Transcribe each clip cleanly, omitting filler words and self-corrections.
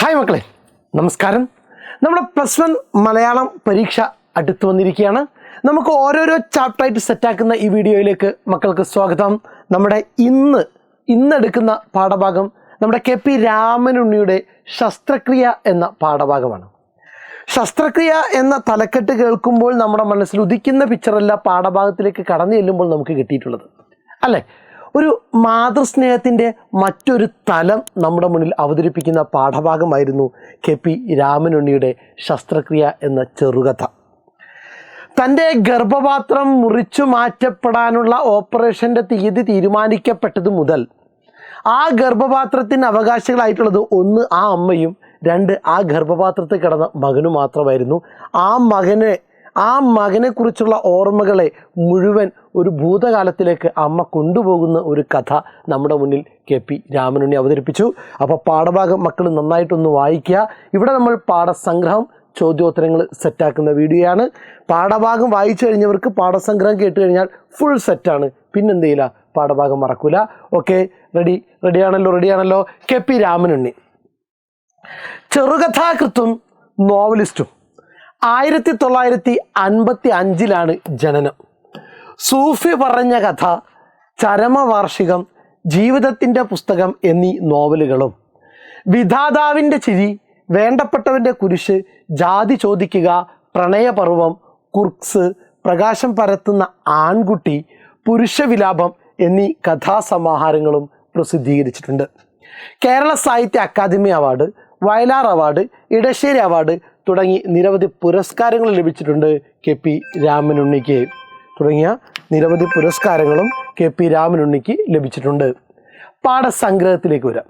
Hi മക്കളെ, നമസ്കാരം. നമ്മുടെ +1 മലയാളം പരീക്ഷ അടുത്ത് വന്നിരിക്കുകയാണ്. നമുക്ക് ഓരോരോ ചാപ്റ്ററായിട്ട് സെറ്റാക്കുന്ന ഈ വീഡിയോയിലേക്ക് മക്കൾക്ക് സ്വാഗതം. നമ്മുടെ ഇന്നെടുക്കുന്ന പാഠഭാഗം നമ്മുടെ KP രാമനുണ്ണിയുടെ ശസ്ത്രക്രിയ എന്ന പാഠഭാഗമാണ്. ശസ്ത്രക്രിയ എന്ന തലക്കെട്ട് കേൾക്കുമ്പോൾ നമ്മുടെ മനസ്സിൽ ഉദിക്കുന്ന പിക്ചറല്ല പാഠഭാഗത്തിലേക്ക് കടന്നു ചെല്ലുമ്പോൾ നമുക്ക് കിട്ടിയിട്ടുള്ളത്, അല്ലേ? ഒരു മാതൃസ്നേഹത്തിൻ്റെ മറ്റൊരു തലം നമ്മുടെ മുന്നിൽ അവതരിപ്പിക്കുന്ന പാഠഭാഗമായിരുന്നു KP രാമനുണ്ണിയുടെ ശസ്ത്രക്രിയ എന്ന ചെറുകഥ. തൻ്റെ ഗർഭപാത്രം മുറിച്ചു മാറ്റപ്പെടാനുള്ള ഓപ്പറേഷൻ്റെ തീയതി തീരുമാനിക്കപ്പെട്ടത് മുതൽ ആ ഗർഭപാത്രത്തിന് അവകാശികളായിട്ടുള്ളത് 1 ആ അമ്മയും 2 ആ ഗർഭപാത്രത്തിൽ കിടന്ന മകനും മാത്രമായിരുന്നു. ആ മകനെക്കുറിച്ചുള്ള ഓർമ്മകളെ മുഴുവൻ ഒരു ഭൂതകാലത്തിലേക്ക് അമ്മ കൊണ്ടുപോകുന്ന ഒരു കഥ നമ്മുടെ മുന്നിൽ KP രാമനുണ്ണി അവതരിപ്പിച്ചു. അപ്പോൾ പാഠഭാഗം മക്കൾ നന്നായിട്ടൊന്ന് വായിക്കുക. ഇവിടെ നമ്മൾ പാഠസംഗ്രഹം ചോദ്യോത്തരങ്ങൾ സെറ്റാക്കുന്ന വീഡിയോയാണ്. പാഠഭാഗം വായിച്ചു കഴിഞ്ഞവർക്ക് പാഠസംഗ്രഹം കേട്ട് കഴിഞ്ഞാൽ ഫുൾ സെറ്റാണ്. പിന്നെന്ത് ചെയ്യില്ല, പാഠഭാഗം മറക്കൂല. ഓക്കെ, റെഡിയാണല്ലോ. KP രാമനുണ്ണി ചെറുകഥാകൃത്തും നോവലിസ്റ്റും. 1955 ജനനം. സൂഫി പറഞ്ഞ കഥ, ചരമവാർഷികം, ജീവിതത്തിൻ്റെ പുസ്തകം എന്നീ നോവലുകളും, വിധാതാവിൻ്റെ ചിരി, വേണ്ടപ്പെട്ടവൻ്റെ കുരിശ്, ജാതി ചോദിക്കുക, പ്രണയപർവം, കുർക്സ്, പ്രകാശം പരത്തുന്ന ആൺകുട്ടി, പുരുഷവിലാപം എന്നീ കഥാസമാഹാരങ്ങളും പ്രസിദ്ധീകരിച്ചിട്ടുണ്ട്. Kerala Sahitya Akademi award, Vayalar award, Edasseri award തുടങ്ങി നിരവധി പുരസ്കാരങ്ങൾ ലഭിച്ചിട്ടുണ്ട് KP രാമനുണ്ണിക്ക്. KP രാമനുണ്ണിക്ക് ലഭിച്ചിട്ടുണ്ട്. പാഠസംഗ്രഹത്തിലേക്ക് വരാം.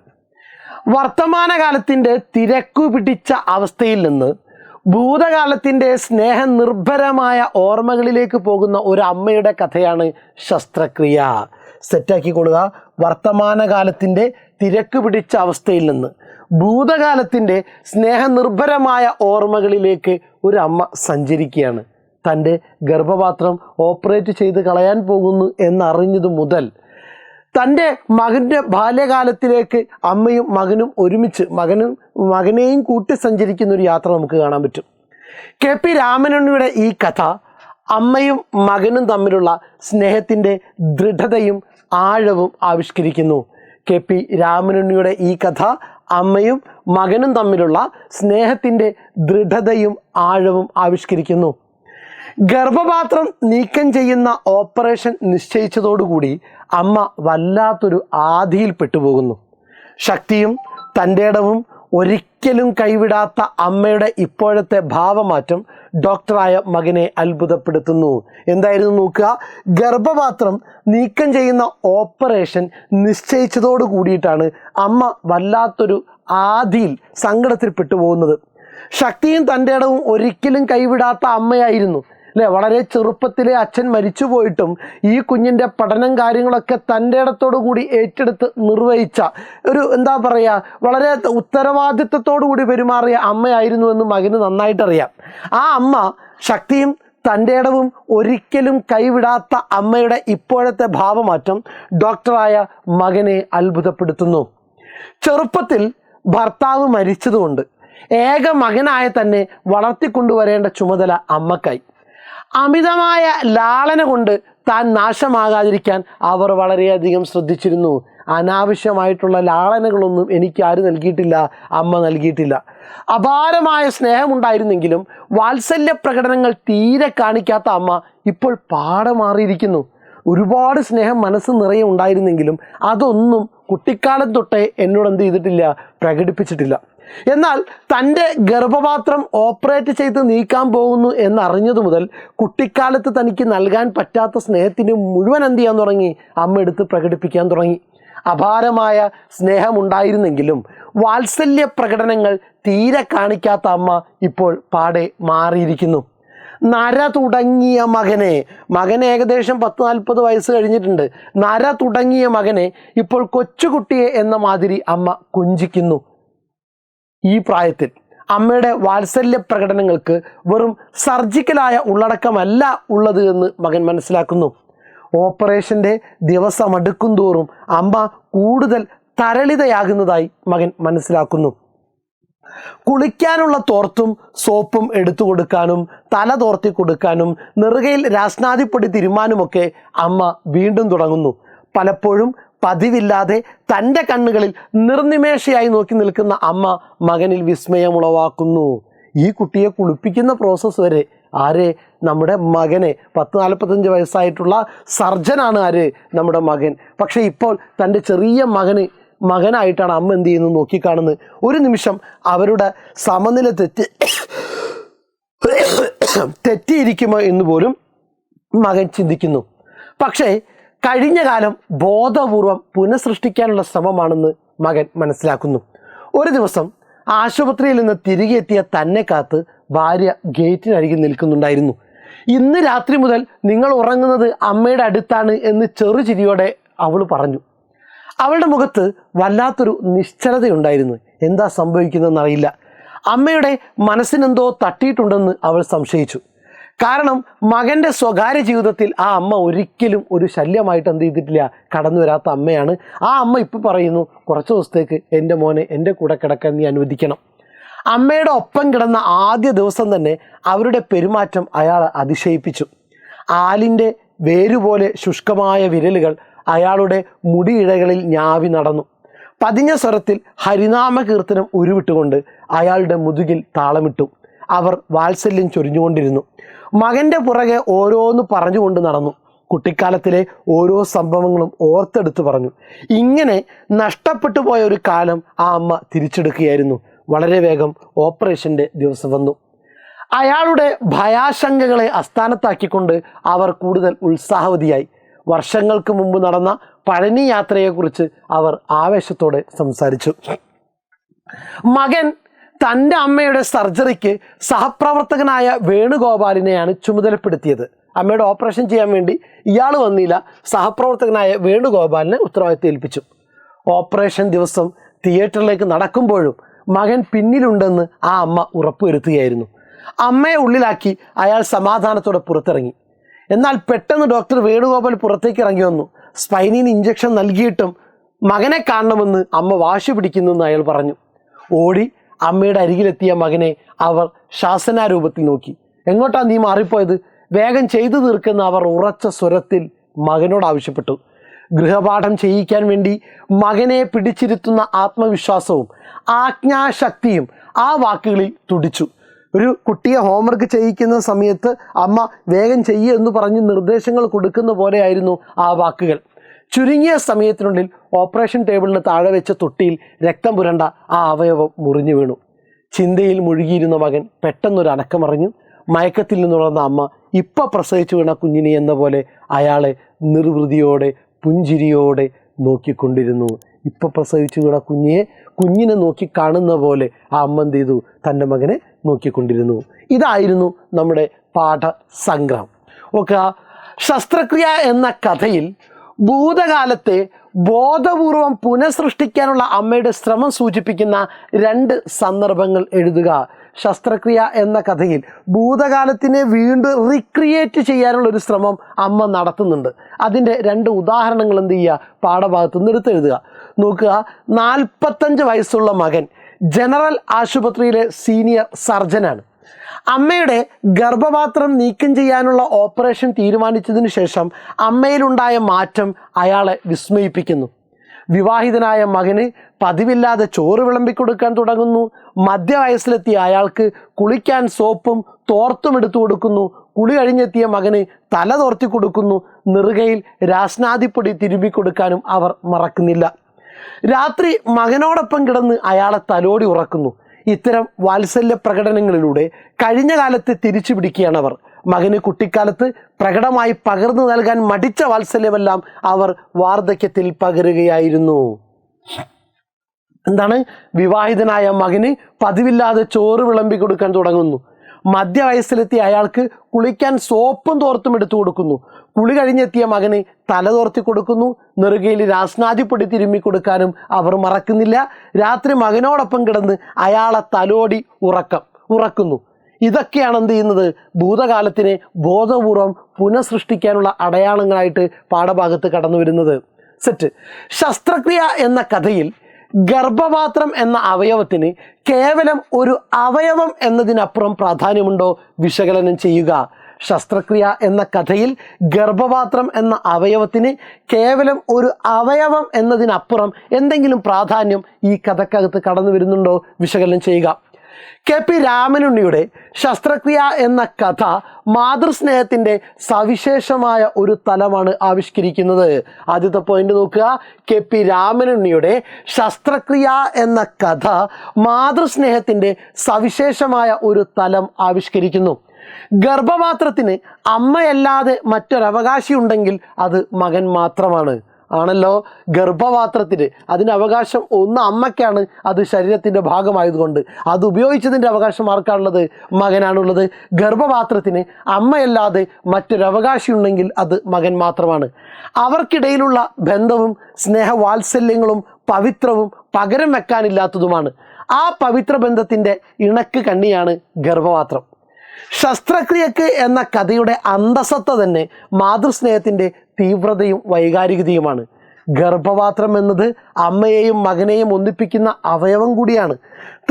വർത്തമാനകാലത്തിൻ്റെ തിരക്കു പിടിച്ച അവസ്ഥയിൽ നിന്ന് ഭൂതകാലത്തിൻ്റെ സ്നേഹനിർഭരമായ ഓർമ്മകളിലേക്ക് പോകുന്ന ഒരു അമ്മയുടെ കഥയാണ് ശസ്ത്രക്രിയ. സെറ്റാക്കിക്കൊള്ളുക. വർത്തമാനകാലത്തിൻ്റെ തിരക്ക് പിടിച്ച അവസ്ഥയിൽ നിന്ന് ഭൂതകാലത്തിൻ്റെ സ്നേഹനിർഭരമായ ഓർമ്മകളിലേക്ക് ഒരു അമ്മ സഞ്ചരിക്കുകയാണ്. തൻ്റെ ഗർഭപാത്രം ഓപ്പറേറ്റ് ചെയ്ത് കളയാൻ പോകുന്നു എന്നറിഞ്ഞതു മുതൽ തൻ്റെ മകൻ്റെ ബാല്യകാലത്തിലേക്ക് അമ്മയും മകനും ഒരുമിച്ച് മകനെയും കൂട്ടി സഞ്ചരിക്കുന്ന ഒരു യാത്ര നമുക്ക് കാണാൻ പറ്റും. KP രാമനുണ്ണിയുടെ ഈ കഥ അമ്മയും മകനും തമ്മിലുള്ള സ്നേഹത്തിൻ്റെ ദൃഢതയും ആഴവും ആവിഷ്കരിക്കുന്നു. KP രാമനുണ്ണിയുടെ ഈ കഥ അമ്മയും മകനും തമ്മിലുള്ള സ്നേഹത്തിൻ്റെ ദൃഢതയും ആഴവും ആവിഷ്കരിക്കുന്നു. ഗർഭപാത്രം നീക്കം ചെയ്യുന്ന ഓപ്പറേഷൻ നിശ്ചയിച്ചതോടുകൂടി അമ്മ വല്ലാത്തൊരു ആധിയിൽ പെട്ടുപോകുന്നു. ശക്തിയും തൻ്റെ ഇടവും ഒരിക്കലും കൈവിടാത്ത അമ്മയുടെ ഇപ്പോഴത്തെ ഭാവമാറ്റം ഡോക്ടറായ മകനെ അത്ഭുതപ്പെടുത്തുന്നു. എന്തായിരുന്നു നോക്കുക, ഗർഭപാത്രം നീക്കം ചെയ്യുന്ന ഓപ്പറേഷൻ നിശ്ചയിച്ചതോട് കൂടിയിട്ടാണ് അമ്മ വല്ലാത്തൊരു ആധിയിൽ സങ്കടത്തിൽ പെട്ടുപോകുന്നത്. ശക്തിയും തൻ്റെ ഇടവും ഒരിക്കലും കൈവിടാത്ത അമ്മയായിരുന്നു, അല്ലേ? വളരെ ചെറുപ്പത്തിലെ അച്ഛൻ മരിച്ചു പോയിട്ടും ഈ കുഞ്ഞിൻ്റെ പഠനം കാര്യങ്ങളൊക്കെ തൻ്റെ ഇടത്തോടു കൂടി ഏറ്റെടുത്ത് നിർവഹിച്ച ഒരു വളരെ ഉത്തരവാദിത്വത്തോടു കൂടി പെരുമാറിയ അമ്മയായിരുന്നു എന്ന് മകന് നന്നായിട്ടറിയാം. ആ അമ്മ ശക്തിയും തൻ്റെ ഇടവും ഒരിക്കലും കൈവിടാത്ത അമ്മയുടെ ഇപ്പോഴത്തെ ഭാവമാറ്റം ഡോക്ടറായ മകനെ അത്ഭുതപ്പെടുത്തുന്നു. ചെറുപ്പത്തിൽ ഭർത്താവ് മരിച്ചതുകൊണ്ട് ഏക മകനായ തന്നെ വളർത്തിക്കൊണ്ടുവരേണ്ട ചുമതല അമ്മക്കായി. അമിതമായ ലാളന കൊണ്ട് താൻ നാശമാകാതിരിക്കാൻ അവർ വളരെയധികം ശ്രദ്ധിച്ചിരുന്നു. അനാവശ്യമായിട്ടുള്ള ലാളനകളൊന്നും എനിക്ക് ആര് നൽകിയിട്ടില്ല, അമ്മ നൽകിയിട്ടില്ല. അപാരമായ സ്നേഹമുണ്ടായിരുന്നെങ്കിലും വാത്സല്യ പ്രകടനങ്ങൾ തീരെ കാണിക്കാത്ത അമ്മ ഇപ്പോൾ പാടെ മാറിയിരിക്കുന്നു. ഒരുപാട് സ്നേഹം മനസ്സ് നിറയെ ഉണ്ടായിരുന്നെങ്കിലും അതൊന്നും കുട്ടിക്കാലം തൊട്ടേ എന്നോട് എന്ത് ചെയ്തിട്ടില്ല, പ്രകടിപ്പിച്ചിട്ടില്ല. എന്നാൽ തൻ്റെ ഗർഭപാത്രം ഓപ്പറേറ്റ് ചെയ്ത് നീക്കാൻ പോകുന്നു എന്നറിഞ്ഞതു മുതൽ കുട്ടിക്കാലത്ത് തനിക്ക് നൽകാൻ പറ്റാത്ത സ്നേഹത്തിന് മുഴുവൻ എന്ത് ചെയ്യാൻ തുടങ്ങി, അമ്മ എടുത്ത് പ്രകടിപ്പിക്കാൻ തുടങ്ങി. അപാരമായ സ്നേഹമുണ്ടായിരുന്നെങ്കിലും വാത്സല്യ പ്രകടനങ്ങൾ തീരെ കാണിക്കാത്ത അമ്മ ഇപ്പോൾ പാടെ മാറിയിരിക്കുന്നു. നര തുടങ്ങിയ മകനെ ഏകദേശം 10-40 വയസ്സ് കഴിഞ്ഞിട്ടുണ്ട്. നര തുടങ്ങിയ മകനെ ഇപ്പോൾ കൊച്ചുകുട്ടിയെ എന്ന മാതിരി അമ്മ കൊഞ്ചിക്കുന്നു. ഈ പ്രായത്തിൽ അമ്മയുടെ വാത്സല്യ പ്രകടനങ്ങൾക്ക് വെറും സർജിക്കലായ ഉള്ളടക്കമല്ല ഉള്ളത് എന്ന് മകൻ മനസ്സിലാക്കുന്നു. ഓപ്പറേഷൻ്റെ ദിവസം അടുക്കും തോറും അമ്മ കൂടുതൽ തരളിതയാകുന്നതായി മകൻ മനസ്സിലാക്കുന്നു. കുളിക്കാനുള്ള തോർത്തും സോപ്പും എടുത്തു കൊടുക്കാനും തല തോർത്തി കൊടുക്കാനും നെറുകയിൽ രാസ്നാദിപ്പൊടി തിരുമാനുമൊക്കെ അമ്മ വീണ്ടും തുടങ്ങുന്നു. പലപ്പോഴും പതിവില്ലാതെ തൻ്റെ കണ്ണുകളിൽ നിർനിമേഷയായി നോക്കി നിൽക്കുന്ന അമ്മ മകനിൽ വിസ്മയം ഉളവാക്കുന്നു. ഈ കുട്ടിയെ കുളിപ്പിക്കുന്ന പ്രോസസ്സ് വരെ നമ്മുടെ മകനെ 40-45 വയസ്സായിട്ടുള്ള സർജനാണ് നമ്മുടെ മകൻ. പക്ഷേ ഇപ്പോൾ തൻ്റെ ചെറിയ മകനായിട്ടാണ് അമ്മ എന്ത് ചെയ്യുന്നത് നോക്കിക്കാണുന്നത്. ഒരു നിമിഷം അവരുടെ സമനില തെറ്റിയിരിക്കുമോ എന്ന് പോലും മകൻ ചിന്തിക്കുന്നു. പക്ഷേ കഴിഞ്ഞ കാലം ബോധപൂർവം പുനഃസൃഷ്ടിക്കാനുള്ള ശ്രമമാണെന്ന് മകൻ മനസ്സിലാക്കുന്നു. ഒരു ദിവസം ആശുപത്രിയിൽ നിന്ന് തിരികെ എത്തിയ തന്നെ കാത്ത് ഭാര്യ ഗേറ്റിനരികിൽ നിൽക്കുന്നുണ്ടായിരുന്നു. ഇന്ന് രാത്രി മുതൽ നിങ്ങൾ ഉറങ്ങുന്നത് അമ്മയുടെ അടുത്താണ് എന്ന് ചെറുചിരിയോടെ അവൾ പറഞ്ഞു. അവളുടെ മുഖത്ത് വല്ലാത്തൊരു നിശ്ചലതയുണ്ടായിരുന്നു. എന്താ സംഭവിക്കുന്നതെന്നറിയില്ല. അമ്മയുടെ മനസ്സിനെന്തോ തട്ടിയിട്ടുണ്ടെന്ന് അവൾ സംശയിച്ചു. കാരണം മകൻ്റെ സ്വകാര്യ ജീവിതത്തിൽ ആ അമ്മ ഒരിക്കലും ഒരു ശല്യമായിട്ട് എന്ത് ചെയ്തിട്ടില്ല, കടന്നു വരാത്ത അമ്മയാണ്. ആ അമ്മ ഇപ്പോൾ പറയുന്നു, കുറച്ച് ദിവസത്തേക്ക് എൻ്റെ മോനെ എൻ്റെ കൂടെ കിടക്കാൻ നീ അനുവദിക്കണം. അമ്മയുടെ ഒപ്പം കിടന്ന ആദ്യ ദിവസം തന്നെ അവരുടെ പെരുമാറ്റം അയാൾ അതിശയിപ്പിച്ചു. ആലിൻ്റെ വേരുപോലെ ശുഷ്കമായ വിരലുകൾ അയാളുടെ മുടിയിഴകളിൽ ഞാവി നടന്നു. പതിഞ്ഞ സ്വരത്തിൽ ഹരിനാമ കീർത്തനം ഉരുവിട്ടുകൊണ്ട് അയാളുടെ മുതുകിൽ താളമിട്ടു. അവർ വാത്സല്യം ചൊരിഞ്ഞുകൊണ്ടിരുന്നു. മകൻ്റെ പുറകെ ഓരോന്ന് പറഞ്ഞുകൊണ്ട് നടന്നു. കുട്ടിക്കാലത്തിലെ ഓരോ സംഭവങ്ങളും ഓർത്തെടുത്ത് പറഞ്ഞു. ഇങ്ങനെ നഷ്ടപ്പെട്ടു പോയ ഒരു കാലം ആ അമ്മ തിരിച്ചെടുക്കുകയായിരുന്നു. വളരെ വേഗം ഓപ്പറേഷൻ്റെ ദിവസം വന്നു. അയാളുടെ ഭയാശങ്കകളെ അസ്ഥാനത്താക്കിക്കൊണ്ട് അവർ കൂടുതൽ ഉത്സാഹവതിയായി. വർഷങ്ങൾക്ക് മുമ്പ് നടന്ന പഴനി യാത്രയെക്കുറിച്ച് അവർ ആവേശത്തോടെ സംസാരിച്ചു. മകൻ തൻ്റെ അമ്മയുടെ സർജറിക്ക് സഹപ്രവർത്തകനായ വേണുഗോപാലിനെയാണ് ചുമതലപ്പെടുത്തിയത്. അമ്മയുടെ ഓപ്പറേഷൻ ചെയ്യാൻ വേണ്ടി ഇയാൾ വന്നില്ല. സഹപ്രവർത്തകനായ വേണുഗോപാലിനെ ഉത്തരവാദിത്തം ഏൽപ്പിച്ചു. ഓപ്പറേഷൻ ദിവസം തിയേറ്ററിലേക്ക് നടക്കുമ്പോഴും മകൻ പിന്നിലുണ്ടെന്ന് ആ അമ്മ ഉറപ്പുവരുത്തുകയായിരുന്നു. അമ്മയെ ഉള്ളിലാക്കി അയാൾ സമാധാനത്തോടെ പുറത്തിറങ്ങി. എന്നാൽ പെട്ടെന്ന് ഡോക്ടർ വേണുഗോപാൽ പുറത്തേക്ക് ഇറങ്ങി വന്നു. സ്പൈനിന് ഇഞ്ചക്ഷൻ നൽകിയിട്ടും മകനെ കാണണമെന്ന് അമ്മ വാശി പിടിക്കുന്നെന്ന് അയാൾ പറഞ്ഞു. ഓടി അമ്മയുടെ അരികിലെത്തിയ മകനെ അവർ ശാസനാരൂപത്തിൽ നോക്കി. എങ്ങോട്ടാ നീ മാറിപ്പോയത്? വേഗം ചെയ്തു തീർക്കുന്ന അവർ ഉറച്ച സ്വരത്തിൽ മകനോട് ആവശ്യപ്പെട്ടു. ഗൃഹപാഠം ചെയ്യിക്കാൻ വേണ്ടി മകനെ പിടിച്ചിരുത്തുന്ന ആത്മവിശ്വാസവും ആജ്ഞാശക്തിയും ആ വാക്കുകളിൽ തുടിച്ചു. ഒരു കുട്ടിയെ ഹോംവർക്ക് ചെയ്യിക്കുന്ന സമയത്ത് അമ്മ വേഗം ചെയ്യുക എന്ന് പറഞ്ഞ് നിർദ്ദേശങ്ങൾ കൊടുക്കുന്ന പോലെയായിരുന്നു ആ വാക്കുകൾ. ചുരുങ്ങിയ സമയത്തിനുള്ളിൽ ഓപ്പറേഷൻ ടേബിളിന് താഴെ വെച്ച തൊട്ടിയിൽ രക്തം പുരണ്ട ആ അവയവം മുറിഞ്ഞു വീണു. ചിന്തയിൽ മുഴുകിയിരുന്ന മകൻ പെട്ടെന്നൊരു അനക്കമറിഞ്ഞു. മയക്കത്തിൽ നിന്നുണർന്ന അമ്മ ഇപ്പം പ്രസവിച്ചു വീണ കുഞ്ഞിനെ എന്ന പോലെ അയാളെ നിർവൃതിയോടെ പുഞ്ചിരിയോടെ നോക്കിക്കൊണ്ടിരുന്നു. ഇപ്പം പ്രസവിച്ചു വീണ കുഞ്ഞിനെ നോക്കി കാണുന്ന പോലെ ആ അമ്മ എന്ത് ചെയ്തു? തൻ്റെ മകനെ നോക്കിക്കൊണ്ടിരുന്നു. ഇതായിരുന്നു നമ്മുടെ പാഠസംഗ്രഹം. ഓക്കെ, ശസ്ത്രക്രിയ എന്ന കഥയിൽ ഭൂതകാലത്തെ ബോധപൂർവം പുനഃസൃഷ്ടിക്കാനുള്ള അമ്മയുടെ ശ്രമം സൂചിപ്പിക്കുന്ന 2 സന്ദർഭങ്ങൾ എഴുതുക. ശസ്ത്രക്രിയ എന്ന കഥയിൽ ഭൂതകാലത്തിനെ വീണ്ടും റീക്രിയേറ്റ് ചെയ്യാനുള്ള ഒരു ശ്രമം അമ്മ നടത്തുന്നുണ്ട്. അതിൻ്റെ 2 ഉദാഹരണങ്ങൾ എന്ത് ചെയ്യുക? പാഠഭാഗത്ത് നിന്ന് എടുത്തെഴുതുക. നോക്കുക, 45 വയസ്സുള്ള മകൻ ജനറൽ ആശുപത്രിയിലെ സീനിയർ സർജനാണ്. അമ്മയുടെ ഗർഭപാത്രം നീക്കം ചെയ്യാനുള്ള ഓപ്പറേഷൻ തീരുമാനിച്ചതിന് ശേഷം അമ്മയിലുണ്ടായ മാറ്റം അയാളെ വിസ്മയിപ്പിക്കുന്നു. വിവാഹിതനായ മകന് പതിവില്ലാതെ ചോറ് വിളമ്പിക്കൊടുക്കാൻ തുടങ്ങുന്നു. മധ്യവയസ്സിലെത്തിയ അയാൾക്ക് കുളിക്കാൻ സോപ്പും തോർത്തും എടുത്തു കൊടുക്കുന്നു. കുളി കഴിഞ്ഞെത്തിയ മകന് തല തോർത്തി കൊടുക്കുന്നു. നെറുകയിൽ രാസ്നാദിപ്പൊടി തിരുമ്മിക്കൊടുക്കാനും അവർ മറക്കുന്നില്ല. രാത്രി മകനോടൊപ്പം കിടന്ന് അയാളെ തലോടി ഉറക്കുന്നു. ഇത്തരം വാത്സല്യ പ്രകടനങ്ങളിലൂടെ കഴിഞ്ഞ കാലത്തെ തിരിച്ചു പിടിക്കുകയാണ് അവർ. മകന് കുട്ടിക്കാലത്ത് പ്രകടമായി പകർന്നു നൽകാൻ മടിച്ച വാത്സല്യമെല്ലാം അവർ വാർദ്ധക്യത്തിൽ പകരുകയായിരുന്നു. എന്താണ്? വിവാഹിതനായ മകന് പതിവില്ലാതെ ചോറ് വിളമ്പി കൊടുക്കാൻ തുടങ്ങുന്നു. മധ്യവയസ്സിലെത്തിയ അയാൾക്ക് കുളിക്കാൻ സോപ്പും തോർത്തും എടുത്തു കൊടുക്കുന്നു. കുളി കഴിഞ്ഞെത്തിയ മകന് തല തോർത്തി കൊടുക്കുന്നു. നെറുകയിൽ രാസ്നാദിപ്പൊടി തിരുമ്മി കൊടുക്കാനും അവർ മറക്കുന്നില്ല. രാത്രി മകനോടൊപ്പം കിടന്ന് അയാളെ തലോടി ഉറക്കുന്നു. ഇതൊക്കെയാണ് എന്ത് ചെയ്യുന്നത്? ഭൂതകാലത്തിനെ ബോധപൂർവം പുനഃസൃഷ്ടിക്കാനുള്ള അടയാളങ്ങളായിട്ട് പാഠഭാഗത്ത് കടന്നു വരുന്നത്. സെറ്റ്. ശസ്ത്രക്രിയ എന്ന കഥയിൽ ഗർഭപാത്രം എന്ന അവയവത്തിന് കേവലം ഒരു അവയവം എന്നതിനപ്പുറം പ്രാധാന്യമുണ്ടോ? വിശകലനം ചെയ്യുക. ശസ്ത്രക്രിയ എന്ന കഥയിൽ ഗർഭപാത്രം എന്ന അവയവത്തിന് കേവലം ഒരു അവയവം എന്നതിനപ്പുറം എന്തെങ്കിലും പ്രാധാന്യം ഈ കഥക്കകത്ത് കടന്നു വരുന്നുണ്ടോ? വിശകലനം ചെയ്യുക. KP രാമനുണ്ണിയുടെ ശസ്ത്രക്രിയ എന്ന കഥ മാതൃസ്നേഹത്തിൻ്റെ സവിശേഷമായ ഒരു തലമാണ് ആവിഷ്കരിക്കുന്നത്. ആദ്യത്തെ പോയിന്റ് നോക്കുക. KP രാമനുണ്ണിയുടെ ശസ്ത്രക്രിയ എന്ന കഥ മാതൃസ്നേഹത്തിൻ്റെ സവിശേഷമായ ഒരു തലം ആവിഷ്കരിക്കുന്നു. ഗർഭപാത്രത്തിന് അമ്മയല്ലാതെ മറ്റൊരവകാശി ഉണ്ടെങ്കിൽ അത് മകൻ മാത്രമാണ്. ആണല്ലോ, ഗർഭപാത്രത്തിന് അതിന് അവകാശം ഒന്ന് അമ്മയ്ക്കാണ്, അത് ശരീരത്തിൻ്റെ ഭാഗമായതുകൊണ്ട്. അത് ഉപയോഗിച്ചതിൻ്റെ അവകാശം ആർക്കാണുള്ളത്? മകനാണുള്ളത്. ഗർഭപാത്രത്തിന് അമ്മയല്ലാതെ മറ്റൊരവകാശി ഉണ്ടെങ്കിൽ അത് മകൻ മാത്രമാണ്. അവർക്കിടയിലുള്ള ബന്ധവും സ്നേഹവാത്സല്യങ്ങളും പവിത്രവും പകരം വെക്കാനില്ലാത്തതുമാണ്. ആ പവിത്ര ബന്ധത്തിൻ്റെ ഇണക്ക് കണ്ണിയാണ് ഗർഭപാത്രം. ശസ്ത്രക്രിയക്ക് എന്ന കഥയുടെ അന്തസത്ത തന്നെ മാതൃസ്നേഹത്തിൻ്റെ തീവ്രതയും വൈകാരികതയുമാണ്. ഗർഭപാത്രം എന്നത് അമ്മയെയും മകനെയും ഒന്നിപ്പിക്കുന്ന അവയവം കൂടിയാണ്.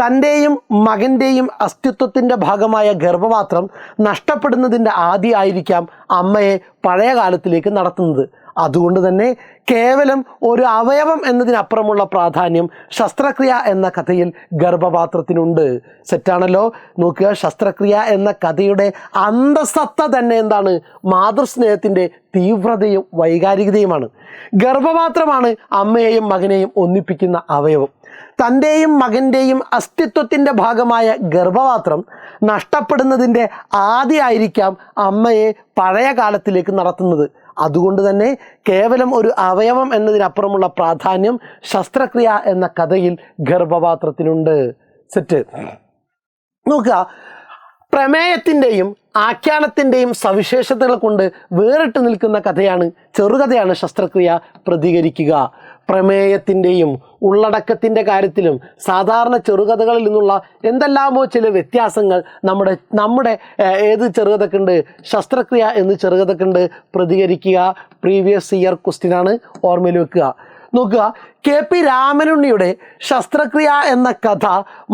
തൻ്റെയും മകൻ്റെയും അസ്തിത്വത്തിൻ്റെ ഭാഗമായ ഗർഭപാത്രം നഷ്ടപ്പെടുന്നതിൻ്റെ ആദ്യമായിരിക്കാം അമ്മയെ പഴയ കാലത്തിലേക്ക് നടത്തുന്നത്. അതുകൊണ്ട് തന്നെ കേവലം ഒരു അവയവം എന്നതിനപ്പുറമുള്ള പ്രാധാന്യം ശസ്ത്രക്രിയ എന്ന കഥയിൽ ഗർഭപാത്രത്തിനുണ്ട്. സെറ്റാണല്ലോ. നോക്കുക, ശസ്ത്രക്രിയ എന്ന കഥയുടെ അന്തസത്ത തന്നെ എന്താണ്? മാതൃസ്നേഹത്തിൻ്റെ തീവ്രതയും വൈകാരികതയുമാണ്. ഗർഭപാത്രമാണ് അമ്മയെയും മകനെയും ഒന്നിപ്പിക്കുന്ന അവയവം. തൻ്റെയും മകൻ്റെയും അസ്തിത്വത്തിൻ്റെ ഭാഗമായ ഗർഭപാത്രം നഷ്ടപ്പെടുന്നതിൻ്റെ ആദ്യമായിരിക്കാം അമ്മയെ പഴയ കാലത്തിലേക്ക് നടത്തുന്നത്. അതുകൊണ്ട് തന്നെ കേവലം ഒരു അവയവം എന്നതിനപ്പുറമുള്ള പ്രാധാന്യം ശസ്ത്രക്രിയ എന്ന കഥയിൽ ഗർഭപാത്രത്തിനുണ്ട്. സെറ്റ്. നോക്കുക, പ്രമേയത്തിൻ്റെയും ആഖ്യാനത്തിൻ്റെയും സവിശേഷതകൾ കൊണ്ട് വേറിട്ട് നിൽക്കുന്ന ചെറുകഥയാണ് ശസ്ത്രക്രിയ പ്രതികരിക്കുക. പ്രമേയത്തിൻ്റെയും ഉള്ളടക്കത്തിൻ്റെ കാര്യത്തിലും സാധാരണ ചെറുകഥകളിൽ നിന്നുള്ള എന്തെല്ലാമോ ചില വ്യത്യാസങ്ങൾ നമ്മുടെ ഏത് ചെറുകഥക്കുണ്ട്? ശസ്ത്രക്രിയ എന്ന് ചെറുകഥക്കുണ്ട്. പ്രതികരിക്കുക. പ്രീവിയസ് ഇയർ ക്വസ്റ്റ്യനാണ്, ഓർമ്മയിൽ വെക്കുക. നോക്കുക, KP രാമനുണ്ണിയുടെ ശസ്ത്രക്രിയ എന്ന കഥ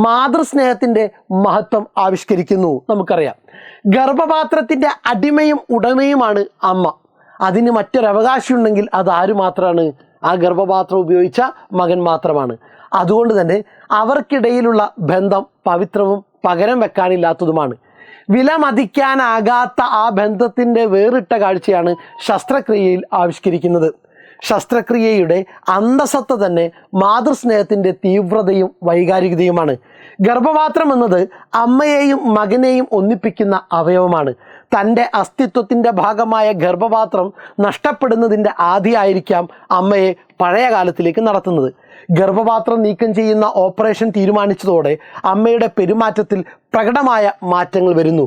മാതൃസ്നേഹത്തിൻ്റെ മഹത്വം ആവിഷ്കരിക്കുന്നു. നമുക്കറിയാം, ഗർഭപാത്രത്തിൻ്റെ അടിമയും ഉടമയുമാണ് അമ്മ. അതിന് മറ്റൊരവകാശി ഉണ്ടെങ്കിൽ അത് ആര് മാത്രമാണ്? ആ ഗർഭപാത്രം ഉപയോഗിച്ച മകൻ മാത്രമാണ്. അതുകൊണ്ട് തന്നെ അവർക്കിടയിലുള്ള ബന്ധം പവിത്രവും പകരം വെക്കാനില്ലാത്തതുമാണ്. വിലമതിക്കാനാകാത്ത ആ ബന്ധത്തിൻ്റെ വേറിട്ട കാഴ്ചയാണ് ശസ്ത്രക്രിയയിൽ ആവിഷ്കരിക്കുന്നത്. ശസ്ത്രക്രിയയുടെ അന്തസത്ത തന്നെ മാതൃസ്നേഹത്തിൻ്റെ തീവ്രതയും വൈകാരികതയുമാണ്. ഗർഭപാത്രം എന്നത് അമ്മയെയും മകനെയും ഒന്നിപ്പിക്കുന്ന അവയവമാണ്. തൻ്റെ അസ്തിത്വത്തിൻ്റെ ഭാഗമായ ഗർഭപാത്രം നഷ്ടപ്പെടുന്നതിൻ്റെ ആദ്യമായിരിക്കാം അമ്മയെ പഴയ കാലത്തിലേക്ക് നടത്തുന്നത്. ഗർഭപാത്രം നീക്കം ചെയ്യുന്ന ഓപ്പറേഷൻ തീരുമാനിച്ചതോടെ അമ്മയുടെ പെരുമാറ്റത്തിൽ പ്രകടമായ മാറ്റങ്ങൾ വരുന്നു.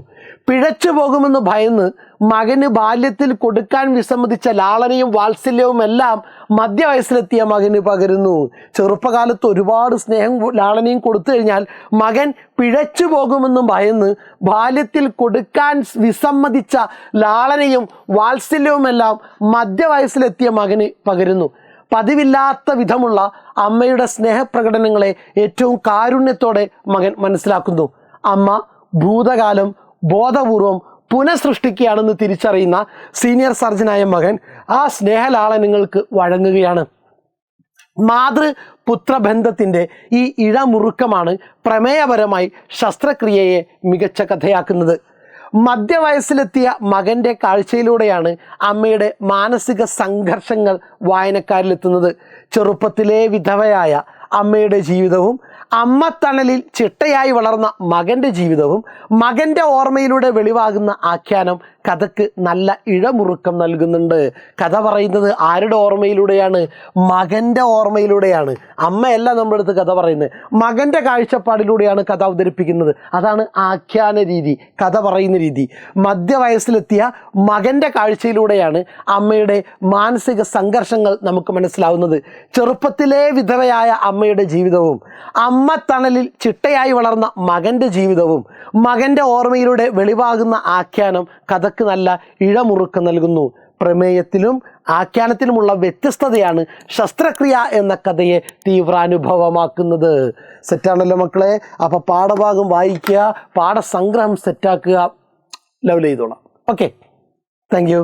പിഴച്ചു പോകുമെന്ന് ഭയന്ന് മകന് ബാല്യത്തിൽ കൊടുക്കാൻ വിസമ്മതിച്ച ലാളനയും വാത്സല്യവും എല്ലാം മധ്യവയസ്സിലെത്തിയ മകന് പകരുന്നു. ചെറുപ്പകാലത്ത് ഒരുപാട് സ്നേഹം ലാളനയും കൊടുത്തു കഴിഞ്ഞാൽ മകൻ പിഴച്ചു പോകുമെന്നും ഭയന്ന് ബാല്യത്തിൽ കൊടുക്കാൻ വിസമ്മതിച്ച ലാളനയും വാത്സല്യവുമെല്ലാം മധ്യവയസ്സിലെത്തിയ മകന് പകരുന്നു. പതിവില്ലാത്ത വിധമുള്ള അമ്മയുടെ സ്നേഹപ്രകടനങ്ങളെ ഏറ്റവും കാരുണ്യത്തോടെ മകൻ മനസ്സിലാക്കുന്നു. അമ്മ ഭൂതകാലം ബോധപൂർവം പുനഃസൃഷ്ടിക്കുകയാണെന്ന് തിരിച്ചറിയുന്ന സീനിയർ സർജനായ മകൻ ആ സ്നേഹലാളനങ്ങൾക്ക് വഴങ്ങുകയാണ്. മാതൃപുത്രബന്ധത്തിൻ്റെ ഈ ഇഴമുറുക്കമാണ് പ്രമേയപരമായി ശസ്ത്രക്രിയയെ മികച്ച കഥയാക്കുന്നത്. മധ്യവയസ്സിലെത്തിയ മകൻ്റെ കാഴ്ചയിലൂടെയാണ് അമ്മയുടെ മാനസിക സംഘർഷങ്ങൾ വായനക്കാരിലെത്തുന്നത്. ചെറുപ്പത്തിലെ വിധവയായ അമ്മയുടെ ജീവിതവും അമ്മത്തണലിൽ ചിട്ടയായി വളർന്ന മകൻ്റെ ജീവിതവും മകൻ്റെ ഓർമ്മയിലൂടെ വെളിവാകുന്ന ആഖ്യാനം കഥയ്ക്ക് നല്ല ഇഴമുറുക്കം നൽകുന്നുണ്ട്. കഥ പറയുന്നത് ആരുടെ ഓർമ്മയിലൂടെയാണ്? മകൻ്റെ ഓർമ്മയിലൂടെയാണ്. അമ്മയല്ല നമ്മുടെ അടുത്ത് കഥ പറയുന്നത്, മകൻ്റെ കാഴ്ചപ്പാടിലൂടെയാണ് കഥ അവതരിപ്പിക്കുന്നത്. അതാണ് ആഖ്യാന രീതി, കഥ പറയുന്ന രീതി. മധ്യവയസ്സിലെത്തിയ മകൻ്റെ കാഴ്ചയിലൂടെയാണ് അമ്മയുടെ മാനസിക സംഘർഷങ്ങൾ നമുക്ക് മനസ്സിലാവുന്നത്. ചെറുപ്പത്തിലെ വിധവയായ അമ്മയുടെ ജീവിതവും അമ്മത്തണലിൽ ചിട്ടയായി വളർന്ന മകൻ്റെ ജീവിതവും മകൻ്റെ ഓർമ്മയിലൂടെ വെളിവാകുന്ന ആഖ്യാനം കഥയ്ക്ക് നല്ല ഇഴമുറുക്കം നൽകുന്നു. പ്രമേയത്തിലും ആഖ്യാനത്തിലുമുള്ള വ്യത്യസ്തതയാണ് ശസ്ത്രക്രിയ എന്ന കഥയെ തീവ്രാനുഭവമാക്കുന്നത്. സെറ്റാണല്ലോ മക്കളെ? അപ്പോൾ പാഠഭാഗം വായിക്കുക, പാഠസംഗ്രഹം സെറ്റാക്കുക. ലെവൽ ചെയ്തോളാം. Okay, thank you.